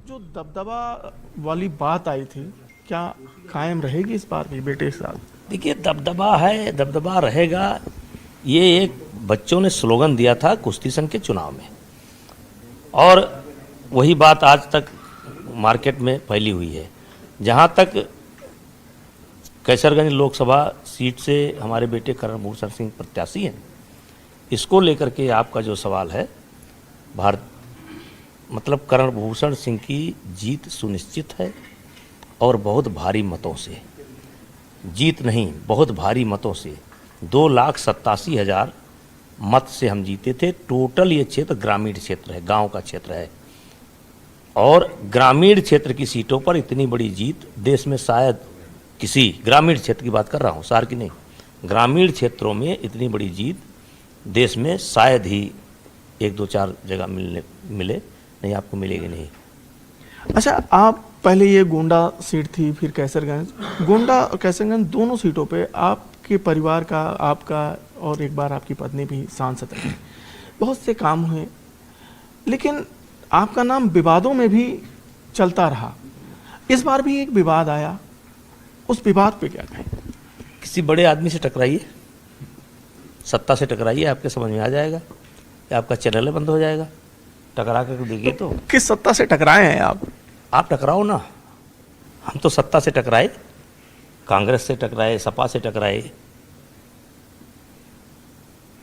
जो दबदबा वाली बात आई थी, क्या कायम रहेगी इस बार भी बेटे के साथ? देखिए, दबदबा है, दबदबा रहेगा। ये एक बच्चों ने स्लोगन दिया था कुश्ती संघ के चुनाव में, और वही बात आज तक मार्केट में फैली हुई है। जहाँ तक कैसरगंज लोकसभा सीट से हमारे बेटे करण भूषण सिंह प्रत्याशी हैं, इसको लेकर के आपका जो सवाल है, मतलब करण भूषण सिंह की जीत सुनिश्चित है, और बहुत भारी मतों से। जीत नहीं, बहुत भारी मतों से 2,87,000 मत से हम जीते थे। टोटल ये क्षेत्र ग्रामीण क्षेत्र है, गांव का क्षेत्र है, और ग्रामीण क्षेत्र की सीटों पर इतनी बड़ी जीत देश में शायद किसी, ग्रामीण क्षेत्र की बात कर रहा हूँ, शहर की नहीं, ग्रामीण क्षेत्रों में इतनी बड़ी जीत देश में शायद ही 1-2-4 जगह मिले, नहीं आपको मिलेगी नहीं। अच्छा, आप पहले ये गोंडा सीट थी, फिर कैसरगंज, गोंडा और कैसरगंज दोनों सीटों पे आपके परिवार का, आपका और एक बार आपकी पत्नी भी सांसद रही, बहुत से काम हुए, लेकिन आपका नाम विवादों में भी चलता रहा। इस बार भी एक विवाद आया, उस विवाद पे क्या कहें? किसी बड़े आदमी से टकराइए, सत्ता से टकराइए, आपके समझ में आ जाएगा, या आपका चैनल बंद हो जाएगा। टकरा कर देखिए तो। किस सत्ता से टकराए हैं आप? आप टकराओ ना, हम तो सत्ता से टकराए, कांग्रेस से टकराए, सपा से टकराए।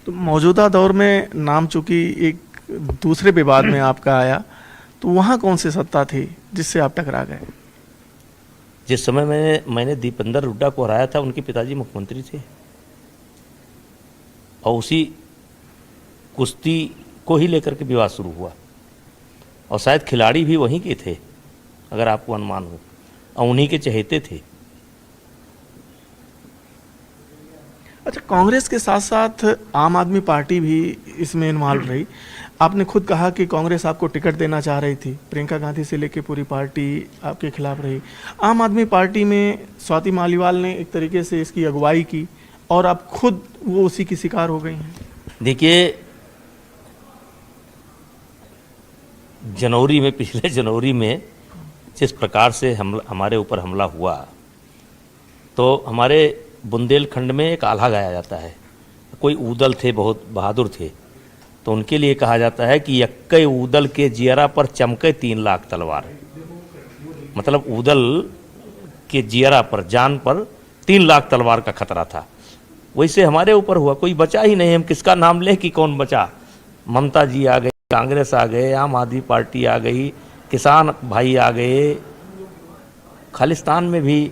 तो मौजूदा दौर में नाम चूंकि एक दूसरे विवाद में आपका आया, तो वहाँ कौन सी सत्ता थी जिससे आप टकरा गए? जिस समय मैंने दीपेंद्र हुड्डा को हराया था, उनके पिताजी मुख्यमंत्री थे, और उसी कुश्ती को ही लेकर के विवाद शुरू हुआ, और शायद खिलाड़ी भी वहीं के थे, अगर आपको अनुमान हो, और उन्हीं के चहेते थे। अच्छा, कांग्रेस के साथ साथ आम आदमी पार्टी भी इसमें इन्वॉल्व रही। आपने खुद कहा कि कांग्रेस आपको टिकट देना चाह रही थी, प्रियंका गांधी से लेकर पूरी पार्टी आपके खिलाफ रही। आम आदमी पार्टी में स्वाति मालीवाल ने एक तरीके से इसकी अगुवाई की, और आप खुद वो उसी की शिकार हो गई हैं। देखिए, पिछले जनवरी में जिस प्रकार से हमारे ऊपर हमला हुआ, तो हमारे बुंदेलखंड में एक आल्हा गाया जाता है। कोई ऊदल थे, बहुत बहादुर थे, तो उनके लिए कहा जाता है कि यक्के ऊदल के जियरा पर चमके 3 लाख तलवार। मतलब ऊदल के जियरा पर, जान पर 3 लाख तलवार का खतरा था। वैसे हमारे ऊपर हुआ, कोई बचा ही नहीं। हम किसका नाम लें कि कौन बचा? ममता जी आ गई, कांग्रेस आ गए, आम आदमी पार्टी आ गई, किसान भाई आ गए, खालिस्तान में भी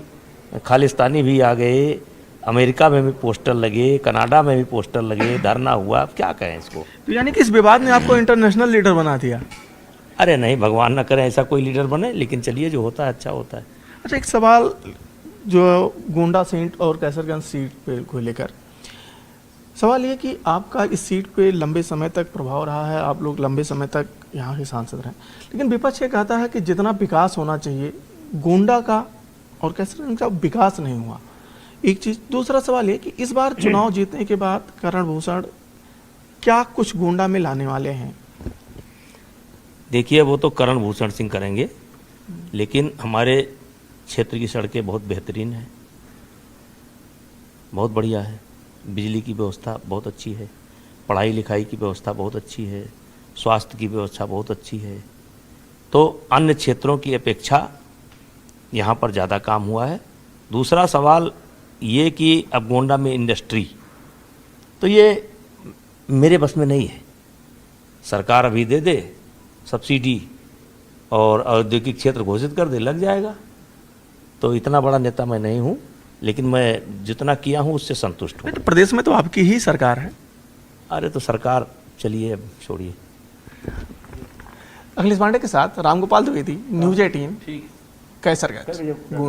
खालिस्तानी भी आ गए, अमेरिका में भी पोस्टर लगे, कनाडा में भी पोस्टर लगे, धरना हुआ। अब क्या कहें इसको? तो यानी कि इस विवाद ने आपको इंटरनेशनल लीडर बना दिया? अरे नहीं, भगवान ना करे ऐसा कोई लीडर बने, लेकिन चलिए, जो होता है अच्छा होता है। अच्छा, एक सवाल जो गोंडा सीट और कैसरगंज सीट पे को लेकर सवाल ये कि आपका इस सीट पे लंबे समय तक प्रभाव रहा है, आप लोग लंबे समय तक यहाँ के सांसद रहे, लेकिन विपक्ष ये कहता है कि जितना विकास होना चाहिए गोंडा का और कैसरगंज का विकास नहीं हुआ, एक चीज़। दूसरा सवाल ये कि इस बार चुनाव जीतने के बाद करण भूषण क्या कुछ गोंडा में लाने वाले हैं? देखिए, वो तो करण भूषण सिंह करेंगे, लेकिन हमारे क्षेत्र की सड़कें बहुत बेहतरीन हैं, बहुत बढ़िया है, बिजली की व्यवस्था बहुत अच्छी है, पढ़ाई लिखाई की व्यवस्था बहुत अच्छी है, स्वास्थ्य की व्यवस्था बहुत अच्छी है। तो अन्य क्षेत्रों की अपेक्षा यहाँ पर ज़्यादा काम हुआ है। दूसरा सवाल ये कि अब गोंडा में इंडस्ट्री, तो ये मेरे बस में नहीं है। सरकार अभी दे दे सब्सिडी और औद्योगिक क्षेत्र घोषित कर दे, लग जाएगा। तो इतना बड़ा नेता मैं नहीं हूँ, लेकिन मैं जितना किया हूँ उससे संतुष्ट हूँ। तो प्रदेश में तो आपकी ही सरकार है। अरे तो सरकार, चलिए अब छोड़िए। अखिलेश पांडे के साथ रामगोपाल द्विवेदी, न्यूज़ 18, कैसरगंज।